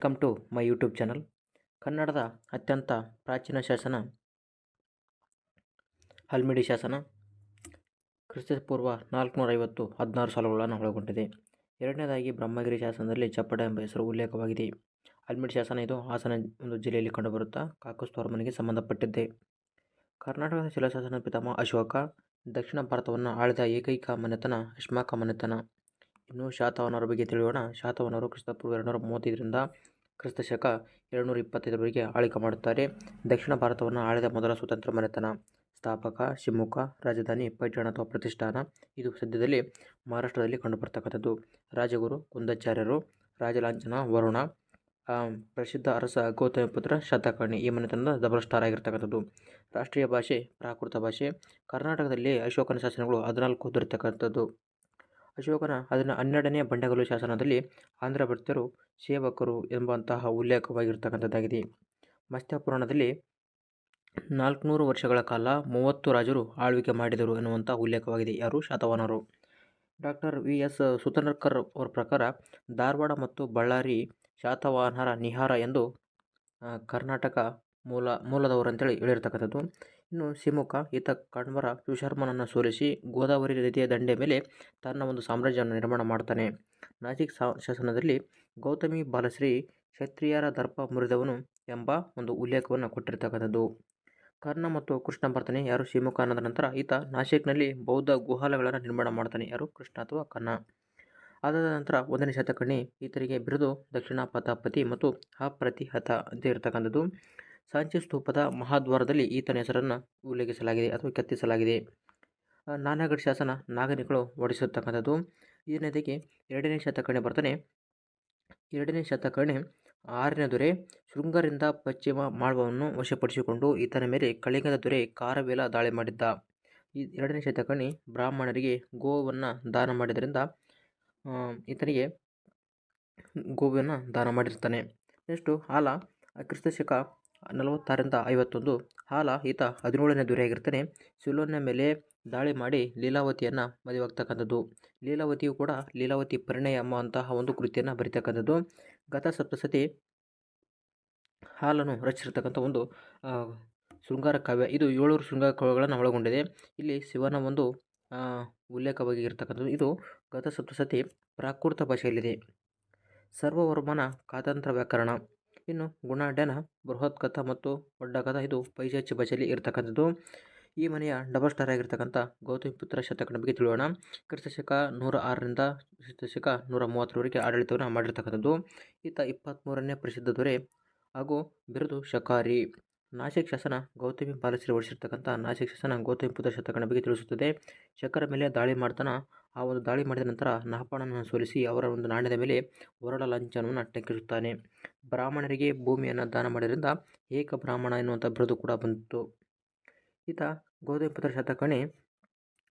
Welcome to my YouTube channel. ಕನ್ನಡದ ಅತ್ಯಂತ ಪ್ರಾಚೀನ ಶಾಸನ ಹಲ್ಮಿಡಿ ಶಾಸನ ಕ್ರಿಸ್ತಪೂರ್ವ 450 16 ಸಾಲುಗಳನ್ನು ಒಳಗೊಂಡಿದೆ. ಎರಡನೇದಾಗಿ ಬ್ರಹ್ಮಗಿರಿ ಶಾಸನದಲ್ಲಿ ಚಪ್ಪಟ ಎಂಬ ಹೆಸರು ಉಲ್ಲೇಖವಾಗಿದೆ. ಹಲ್ಮಿಡಿ ಶಾಸನ ಇದು ಹಾಸನ ಒಂದು ಜಿಲ್ಲೆಯಲ್ಲಿ ಕಂಡುಬರುತ್ತಾ ಕಾಕಸ್ತು ಅರಮನೆಗೆ ಸಂಬಂಧಪಟ್ಟಿದ್ದೆ. ಕರ್ನಾಟಕದ ಶಿಲಾಶಾಸನ ಪಿತಾಮಹ ಅಶೋಕ. ದಕ್ಷಿಣ ಭಾರತವನ್ನು ಆಳಿದ ಏಕೈಕ ಮನೆತನ ಅಶ್ಮಾಕ ಮನೆತನ. ಇನ್ನು ಶಾತವಾಹನರ ಬಗ್ಗೆ ತಿಳಿಯೋಣ. ಶಾತವಾಹನರು ಕ್ರಿಸ್ತಪೂರ್ವ 235ರಿಂದ ಕ್ರಿಸ್ತಶಕ 725ರವರೆಗೆ ಆಳ್ವಿಕೆ ಮಾಡುತ್ತಾರೆ. ದಕ್ಷಿಣ ಭಾರತವನ್ನು ಆಳಿದ ಮೊದಲ ಸ್ವತಂತ್ರ ಮನೆತನ. ಸ್ಥಾಪಕ ಶಿಮುಖ. ರಾಜಧಾನಿ ಪೈಠಾಣ ಅಥವಾ ಪ್ರತಿಷ್ಠಾನ. ಇದು ಸದ್ಯದಲ್ಲಿ ಮಹಾರಾಷ್ಟ್ರದಲ್ಲಿ ಕಂಡುಬರ್ತಕ್ಕಂಥದ್ದು. ರಾಜಗುರು ಕುಂದಾಚಾರ್ಯರು. ರಾಜಲಾಂಛನ ವರುಣ. ಪ್ರಸಿದ್ಧ ಅರಸ ಗೌತಮಿಪುತ್ರ ಶತಕರ್ಣಿ ಈ ಮನೆತನದ ಡಬಲ್ ಸ್ಟಾರ್ ಆಗಿರ್ತಕ್ಕಂಥದ್ದು. ರಾಷ್ಟ್ರೀಯ ಭಾಷೆ ಪ್ರಾಕೃತ ಭಾಷೆ. ಕರ್ನಾಟಕದಲ್ಲಿ ಅಶೋಕನ ಶಾಸನಗಳು 14 ದೊರೆತಕ್ಕಂಥದ್ದು. ಅಶೋಕನ 12ನೇ ಬಂಡೆಗಲ್ಲು ಶಾಸನದಲ್ಲಿ ಆಂಧ್ರ ಭೃತ್ಯರು ಸೇವಕರು ಎಂಬಂತಹ ಉಲ್ಲೇಖವಾಗಿರ್ತಕ್ಕಂಥದ್ದಾಗಿದೆ. ಮತ್ಸ್ಯ ಪುರಾಣದಲ್ಲಿ 400 ವರ್ಷಗಳ ಕಾಲ 30 ರಾಜರು ಆಳ್ವಿಕೆ ಮಾಡಿದರು ಎನ್ನುವಂಥ ಉಲ್ಲೇಖವಾಗಿದೆ. ಯಾರು? ಶಾತವಾಹನರು. Doctor VS. ಸುಧಾಕರ್ ಅವರ ಪ್ರಕಾರ ಧಾರವಾಡ ಮತ್ತು ಬಳ್ಳಾರಿ ಶಾತವಾಹನರ ನಿಹಾರ ಎಂದು ಕರ್ನಾಟಕ ಮೂಲದವರಂತೇಳಿ ಹೇಳಿರ್ತಕ್ಕಂಥದ್ದು. ಇನ್ನು ಶಿಮುಖ ಈತ ಕಣ್ವರ ಸುಶರ್ಮನನ್ನು ಸೋಲಿಸಿ ಗೋದಾವರಿ ನದಿಯ ದಂಡೆ ಮೇಲೆ ತನ್ನ ಒಂದು ಸಾಮ್ರಾಜ್ಯವನ್ನು ನಿರ್ಮಾಣ ಮಾಡ್ತಾನೆ. ನಾಸಿಕ್ ಶಾಸನದಲ್ಲಿ ಗೌತಮಿ ಬಾಲಶ್ರೀ ಕ್ಷತ್ರಿಯರ ದರ್ಪ ಮುರಿದವನು ಎಂಬ ಒಂದು ಉಲ್ಲೇಖವನ್ನು ಕೊಟ್ಟಿರ್ತಕ್ಕಂಥದ್ದು. ಕರ್ಣ ಮತ್ತು ಕೃಷ್ಣ ಬರ್ತಾನೆ. ಯಾರು? ಶಿಮುಖ ಅನ್ನೋದ ನಂತರ ಈತ ನಾಸಿಕ್ನಲ್ಲಿ ಬೌದ್ಧ ಗುಹಾಲಯಗಳನ್ನು ನಿರ್ಮಾಣ ಮಾಡ್ತಾನೆ. ಯಾರು? ಕೃಷ್ಣ ಅಥವಾ ಕರ್ಣ. ಅದಾದ ನಂತರ 1ನೇ ಶತಕರ್ಣಿ. ಈತನಿಗೆ ಬಿರುದು ದಕ್ಷಿಣ ಪಥಪತಿ ಮತ್ತು ಅಪ್ರತಿಹತ ಅಂತ ಇರತಕ್ಕಂಥದ್ದು. ಸಾಂಚಿ ಸ್ತೂಪದ ಮಹಾದ್ವಾರದಲ್ಲಿ ಈತನ ಹೆಸರನ್ನು ಉಲ್ಲೇಖಿಸಲಾಗಿದೆ ಅಥವಾ ಕೆತ್ತಿಸಲಾಗಿದೆ. ನಾನಗಢ ಶಾಸನ ನಾಗರಿಕಗಳು ಹೊಡಿಸಿರ್ತಕ್ಕಂಥದ್ದು. ಇದನ್ನೊಂದಿಗೆ 2ನೇ ಶತಕರ್ಣಿ ಬರ್ತಾನೆ. 2ನೇ ಶತಕರ್ಣಿ 6ನೇ ದೊರೆ ಶೃಂಗರಿಂದ ಪಶ್ಚಿಮ ಮಾಳ್ವವನ್ನು ವಶಪಡಿಸಿಕೊಂಡು ಈತನ ಮೇಲೆ ಕಳಿಂಗದ ದೊರೆ ಕಾರವೇಲ ದಾಳಿ ಮಾಡಿದ್ದ. ಈ 2ನೇ ಶತಕರ್ಣಿ ಬ್ರಾಹ್ಮಣರಿಗೆ ಗೋವನ್ನು ದಾನ ಮಾಡಿದ್ದರಿಂದ ಈತನಿಗೆ ಗೋವನ್ನು ದಾನ ಮಾಡಿರ್ತಾನೆ. ನೆಕ್ಸ್ಟು ಹಾಲ. ಕ್ರಿಸ್ತಶಕ 46ರಿಂದ 51. ಹಾಲ ಈತ 17ನೇ ದೊರೆಯಾಗಿರ್ತಾನೆ. ಸಿಲೋನ್ನ ಮೇಲೆ ದಾಳಿ ಮಾಡಿ ಲೀಲಾವತಿಯನ್ನು ಮದುವೆಯಾಗ್ತಕ್ಕಂಥದ್ದು. ಲೀಲಾವತಿಯು ಕೂಡ ಲೀಲಾವತಿ ಪರಿಣಯ ಎಂಬಂತಹ ಒಂದು ಕೃತಿಯನ್ನು ಬರೀತಕ್ಕಂಥದ್ದು. ಗತ ಸಪ್ತಸತಿ ಹಾಲನ್ನು ರಚಿಸಿರ್ತಕ್ಕಂಥ ಒಂದು ಶೃಂಗಾರ ಕಾವ್ಯ. ಇದು 700 ಶೃಂಗಾರ ಕಾವ್ಯಗಳನ್ನು ಒಳಗೊಂಡಿದೆ. ಇಲ್ಲಿ ಶಿವನ ಒಂದು ಉಲ್ಲೇಖವಾಗಿ ಇರತಕ್ಕಂಥದ್ದು. ಇದು ಗತ ಸಪ್ತಸತಿ ಪ್ರಾಕೃತ ಭಾಷೆಯಲ್ಲಿದೆ. ಸರ್ವವರ್ಮನ ಕಾತಂತ್ರ ವ್ಯಾಕರಣ. ಇನ್ನು ಗುಣಾಢ್ಯನ ಬೃಹತ್ಕಥ ಮತ್ತು ಒಡ್ಡಕಥ ಇದು ಪೈಶಾಚಿ ಭಾಷೆಯಲ್ಲಿ ಇರತಕ್ಕಂಥದ್ದು. ಈ ಮನೆಯ ಡಬಲ್ ಸ್ಟಾರ್ ಆಗಿರ್ತಕ್ಕಂಥ ಗೌತಮಿಪುತ್ರ ಶತಕರ್ಣಿ ಬಗ್ಗೆ ತಿಳಿಯೋಣ. ಕ್ರಿಸ್ತಶಕ 106ರಿಂದ ಕ್ರಿಸ್ತಶಕ 130ರವರೆಗೆ ಆಡಳಿತವನ್ನು ಮಾಡಿರ್ತಕ್ಕಂಥದ್ದು. ಈತ 23ನೇ ಪ್ರಸಿದ್ಧ ದೊರೆ ಹಾಗೂ ಬಿರುದು ಶಕಾರಿ. ನಾಸಿಕ್ ಶಾಸನ ಗೌತಮಿ ಬಾಲಶ್ರೀ ಹೊಡಿಸಿರ್ತಕ್ಕಂಥ ನಾಸಿಕ್ ಶಾಸನ ಗೌತಮಿಪುತ್ರ ಶತಕರ್ಣಿ ಬಗ್ಗೆ ತಿಳಿಸುತ್ತದೆ. ಶಕರ ಮೇಲೆ ದಾಳಿ ಮಾಡ್ತಾನೆ. ಆ ಒಂದು ದಾಳಿ ಮಾಡಿದ ನಂತರ ನಹಪಾಣನನ್ನು ಸೋಲಿಸಿ ಅವರ ಒಂದು ನಾಣ್ಯದ ಮೇಲೆ ವರಳ ಲಾಂಛನವನ್ನು ಟಂಕಿಸುತ್ತಾನೆ. ಬ್ರಾಹ್ಮಣರಿಗೆ ಭೂಮಿಯನ್ನು ದಾನ ಮಾಡಿದ್ರಿಂದ ಏಕ ಬ್ರಾಹ್ಮಣ ಎನ್ನುವಂಥ ಬಿರುದು ಕೂಡ ಬಂದಿತ್ತು. ಈತ ಗೌತಮಿಪುತ್ರ ಶತಕರ್ಣಿ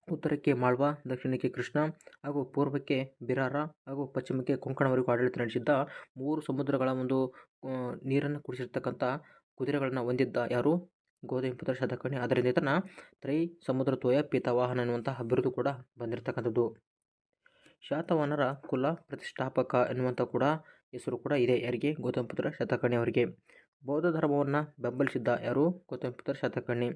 ಉತ್ತರಕ್ಕೆ ಮಾಳ್ವ, ದಕ್ಷಿಣಕ್ಕೆ ಕೃಷ್ಣ ಹಾಗೂ ಪೂರ್ವಕ್ಕೆ ಬಿರಾರ ಹಾಗೂ ಪಶ್ಚಿಮಕ್ಕೆ ಕೊಂಕಣವರೆಗೂ ಆಡಳಿತ ನಡೆಸಿದ್ದ. 3 ಸಮುದ್ರಗಳ ಒಂದು ನೀರನ್ನು ಕುಡಿಸಿರ್ತಕ್ಕಂಥ ಕುದುರೆಗಳನ್ನು ಹೊಂದಿದ್ದ. ಯಾರು? ಗೌತಮಿಪುತ್ರ ಶತಕರ್ಣಿ. ಅದರಿಂದ ಈತನ ತ್ರೈ ಸಮುದ್ರದ್ವಯ ಪಿತಾವಾಹನ ಎನ್ನುವಂತಹ ಬಿರುದು ಕೂಡ ಬಂದಿರತಕ್ಕಂಥದ್ದು. ಶಾತವಾಹನರ ಕುಲ ಪ್ರತಿಷ್ಠಾಪಕ ಎನ್ನುವಂಥ ಕೂಡ ಹೆಸರು ಕೂಡ ಇದೆ. ಯಾರಿಗೆ? ಗೌತಮಿಪುತ್ರ ಶತಕರ್ಣಿ ಅವರಿಗೆ. ಬೌದ್ಧ ಧರ್ಮವನ್ನು ಬೆಂಬಲಿಸಿದ್ದ. ಯಾರು? ಗೌತಮಿಪುತ್ರ ಶತಕರ್ಣಿ.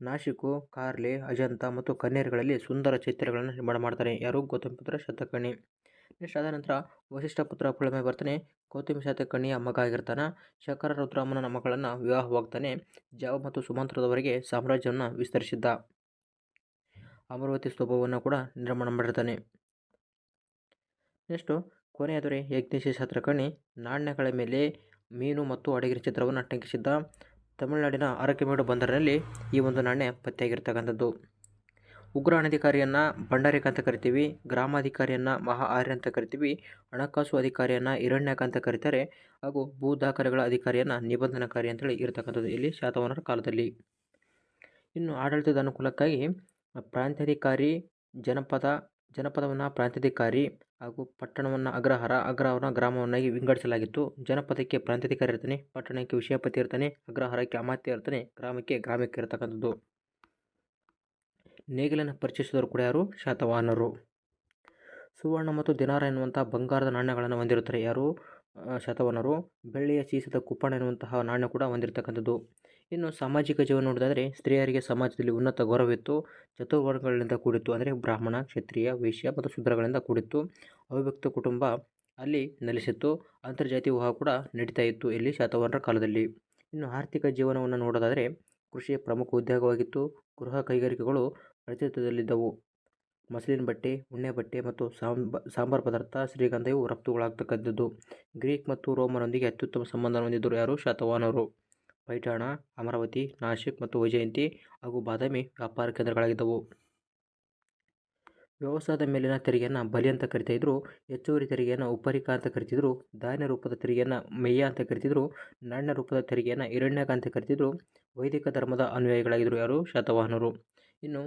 ನಾಸಿಕು, ಕಾರ್ಲೆ, ಅಜಂತ ಮತ್ತು ಕನ್ನೇರುಗಳಲ್ಲಿ ಸುಂದರ ಚೈತ್ಯಗಳನ್ನು ನಿರ್ಮಾಣ ಮಾಡ್ತಾನೆ. ಯಾರು? ಗೌತಮಿಪುತ್ರ ಶತಕರ್ಣಿ. ನೆಕ್ಸ್ಟ್ ಆದ ನಂತರ ವಸಿಷ್ಠ ಪುತ್ರ ಪುಳಮೆ ಬರ್ತಾನೆ. ಗೌತಮಿ ಶತಕರ್ಣಿಯ ಮಗ ಆಗಿರ್ತಾನೆ. ಶಕರ ರುದ್ರಮನ ಮಗಳನ್ನು ವಿವಾಹವಾಗ್ತಾನೆ. ಜಾವ ಮತ್ತು ಸುಮಂತ್ರದವರೆಗೆ ಸಾಮ್ರಾಜ್ಯವನ್ನು ವಿಸ್ತರಿಸಿದ್ದ. ಅಮರಾವತಿ ಸ್ತೂಪವನ್ನು ಕೂಡ ನಿರ್ಮಾಣ ಮಾಡಿರ್ತಾನೆ. ನೆಕ್ಸ್ಟು ಕೊನೆಯ ದೊರೆ ಯಜ್ಞೇಶ ಶತಕರ್ಣಿ. ನಾಣ್ಯಗಳ ಮೇಲೆ ಮೀನು ಮತ್ತು ಹಡಗಿನ ಚಿತ್ರವನ್ನು ಟಂಕಿಸಿದ್ದ. ತಮಿಳುನಾಡಿನ ಅರಕಮೇಡು ಬಂದರಿನಲ್ಲಿ ಈ ಒಂದು ನಾಣ್ಯ ಪತ್ತೆಯಾಗಿರ್ತಕ್ಕಂಥದ್ದು. ಉಗ್ರ ಅನಧಿಕಾರಿಯನ್ನು ಭಂಡಾರಿಕ ಅಂತ ಕರಿತೀವಿ. ಗ್ರಾಮಾಧಿಕಾರಿಯನ್ನು ಮಹಾ ಆರ್ಯ ಅಂತ ಕರಿತೀವಿ. ಹಣಕಾಸು ಅಧಿಕಾರಿಯನ್ನು ಹಿರಣ್ಯಕ ಅಂತ ಕರೀತಾರೆ. ಹಾಗೂ ಭೂ ದಾಖಲೆಗಳ ಅಧಿಕಾರಿಯನ್ನು ನಿಬಂಧನಕಾರಿ ಅಂತೇಳಿ ಇರತಕ್ಕಂಥದ್ದು ಇಲ್ಲಿ ಶಾತವಾಹನರ ಕಾಲದಲ್ಲಿ. ಇನ್ನು ಆಡಳಿತದ ಅನುಕೂಲಕ್ಕಾಗಿ ಪ್ರಾಂತ್ಯಾಧಿಕಾರಿ, ಜನಪದವನ್ನು ಪ್ರಾಂತ್ಯಾಧಿಕಾರಿ ಹಾಗೂ ಪಟ್ಟಣವನ್ನು ಅಗ್ರಹಾರ, ಅಗ್ರಹಾರವನ್ನು ಗ್ರಾಮವನ್ನಾಗಿ ವಿಂಗಡಿಸಲಾಗಿತ್ತು. ಜನಪದಕ್ಕೆ ಪ್ರಾಂತ್ಯಾಧಿಕಾರಿ ಇರ್ತಾನೆ, ಪಟ್ಟಣಕ್ಕೆ ವಿಷಯಪತಿ ಇರ್ತಾನೆ, ಅಗ್ರಹಾರಕ್ಕೆ ಅಮಾತ್ಯ ಇರ್ತಾನೆ, ಗ್ರಾಮಕ್ಕೆ ಗ್ರಾಮಕ್ಕೆ ಇರತಕ್ಕಂಥದ್ದು. ನೇಗಿಲನ್ನು ಪರಿಚಯಿಸಿದವರು ಕೂಡ ಯಾರು? ಶಾತವಾಹನರು. ಸುವರ್ಣ ಮತ್ತು ದಿನಾರ ಎನ್ನುವಂಥ ಬಂಗಾರದ ನಾಣ್ಯಗಳನ್ನು ಹೊಂದಿರುತ್ತಾರೆ. ಯಾರು? ಶಾತವಾಹನರು ಬೆಳ್ಳಿಯ ಸೀಸದ ಕುಪ್ಪಣ ಎನ್ನುವಂತಹ ನಾಣ್ಯ ಕೂಡ ಹೊಂದಿರತಕ್ಕಂಥದ್ದು. ಇನ್ನು ಸಾಮಾಜಿಕ ಜೀವನ ನೋಡೋದಾದರೆ ಸ್ತ್ರೀಯರಿಗೆ ಸಮಾಜದಲ್ಲಿ ಉನ್ನತ ಗೌರವವಿತ್ತು. ಚತುರ್ವರ್ಗಗಳಿಂದ ಕೂಡಿತ್ತು. ಅಂದರೆ ಬ್ರಾಹ್ಮಣ, ಕ್ಷತ್ರಿಯ, ವೈಶ್ಯ ಮತ್ತು ಶೂದ್ರಗಳಿಂದ ಕೂಡಿತ್ತು. ಅವಿಭಕ್ತ ಕುಟುಂಬ ಅಲ್ಲಿ ನೆಲೆಸಿತ್ತು. ಅಂತರ್ಜಾತಿ ವಿವಾಹ ಕೂಡ ನಡೀತಾ ಇತ್ತು ಇಲ್ಲಿ ಶಾತವಾಹನರ ಕಾಲದಲ್ಲಿ. ಇನ್ನು ಆರ್ಥಿಕ ಜೀವನವನ್ನು ನೋಡೋದಾದರೆ ಕೃಷಿ ಪ್ರಮುಖ ಉದ್ಯೋಗವಾಗಿತ್ತು. ಗೃಹ ಕೈಗಾರಿಕೆಗಳು ಪ್ರಚಲಿತದಲ್ಲಿದ್ದವು. ಮಸ್ಲಿನ್ ಬಟ್ಟೆ, ಉಣ್ಣೆ ಬಟ್ಟೆ ಮತ್ತು ಸಾಂಬಾರ್ ಪದಾರ್ಥ, ಶ್ರೀಗಂಧ ಇವು ರಫ್ತುಗಳಾಗ್ತಕ್ಕಂಥದ್ದು. ಗ್ರೀಕ್ ಮತ್ತು ರೋಮನೊಂದಿಗೆ ಅತ್ಯುತ್ತಮ ಸಂಬಂಧ ಹೊಂದಿದ್ದರು ಯಾರು? ಶಾತವಾಹನರು. ಪೈಠಾಣ, ಅಮರಾವತಿ, ನಾಶಿಕ್ ಮತ್ತು ವೈಜಯಂತಿ ಹಾಗೂ ಬಾದಾಮಿ ವ್ಯಾಪಾರ ಕೇಂದ್ರಗಳಾಗಿದ್ದವು. ವ್ಯವಸಾಯದ ಮೇಲಿನ ತೆರಿಗೆಯನ್ನು ಬಲಿ ಅಂತ ಕರಿತಾ ಇದ್ರು. ಹೆಚ್ಚುವರಿ ತೆರಿಗೆಯನ್ನು ಉಪರಿಕ ಅಂತ ಕರಿತಿದ್ರು. ಧಾನ್ಯ ರೂಪದ ತೆರಿಗೆಯನ್ನು ಮೇಯ್ಯ ಅಂತ ಕರಿತಿದ್ರು. ನಾಣ್ಯ ರೂಪದ ತೆರಿಗೆಯನ್ನು ಹಿರಣ್ಯಕ ಅಂತ ಕರಿತಿದ್ರು. ವೈದಿಕ ಧರ್ಮದ ಅನುಯಾಯಿಗಳಾಗಿದ್ದರು ಯಾರು? ಶಾತವಾಹನರು. ಇನ್ನು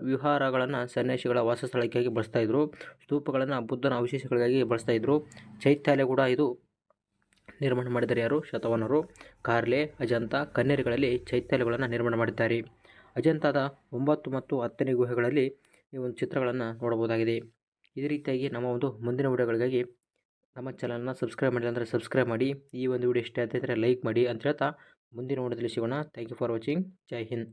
ವಿಹಾರಗಳನ್ನು ಸನ್ಯಾಸಿಗಳ ವಾಸಸ್ಥಳಕ್ಕಾಗಿ ಬಳಸ್ತಾ ಇದ್ರು. ಸ್ತೂಪಗಳನ್ನು ಬುದ್ಧನ ಅವಶೇಷಗಳಿಗಾಗಿ ಬಳಸ್ತಾ ಇದ್ರು. ಚೈತ್ಯಾಲಯ ಕೂಡ ಇದು ನಿರ್ಮಾಣ ಮಾಡಿದ್ದಾರೆ ಯಾರು? ಶಾತವಾಹನರು. ಕಾರ್ಲೆ, ಅಜಂತ, ಕನ್ನೇರಿಗಳಲ್ಲಿ ಚೈತ್ಯಾಲಯಗಳನ್ನು ನಿರ್ಮಾಣ ಮಾಡಿದ್ದಾರೆ. ಅಜಂತಾದ 9 ಮತ್ತು 10ನೇ ಗುಹೆಗಳಲ್ಲಿ ಈ ಒಂದು ಚಿತ್ರಗಳನ್ನು ನೋಡಬಹುದಾಗಿದೆ. ಇದೇ ರೀತಿಯಾಗಿ ನಮ್ಮ ಒಂದು ಮುಂದಿನ ವಿಡಿಯೋಗಳಿಗಾಗಿ ನಮ್ಮ ಚಾನಲ್ನ ಸಬ್ಸ್ಕ್ರೈಬ್ ಮಾಡಿಲ್ಲ ಅಂದರೆ ಸಬ್ಸ್ಕ್ರೈಬ್ ಮಾಡಿ. ಈ ಒಂದು ವಿಡಿಯೋ ಇಷ್ಟ ಆಯ್ತು ಅಂದರೆ ಲೈಕ್ ಮಾಡಿ ಅಂತ ಹೇಳ್ತಾ ಮುಂದಿನ ವಿಡಿಯೋದಲ್ಲಿ ಸಿಗೋಣ. Thank you for watching. ಜೈ ಹಿಂದ್.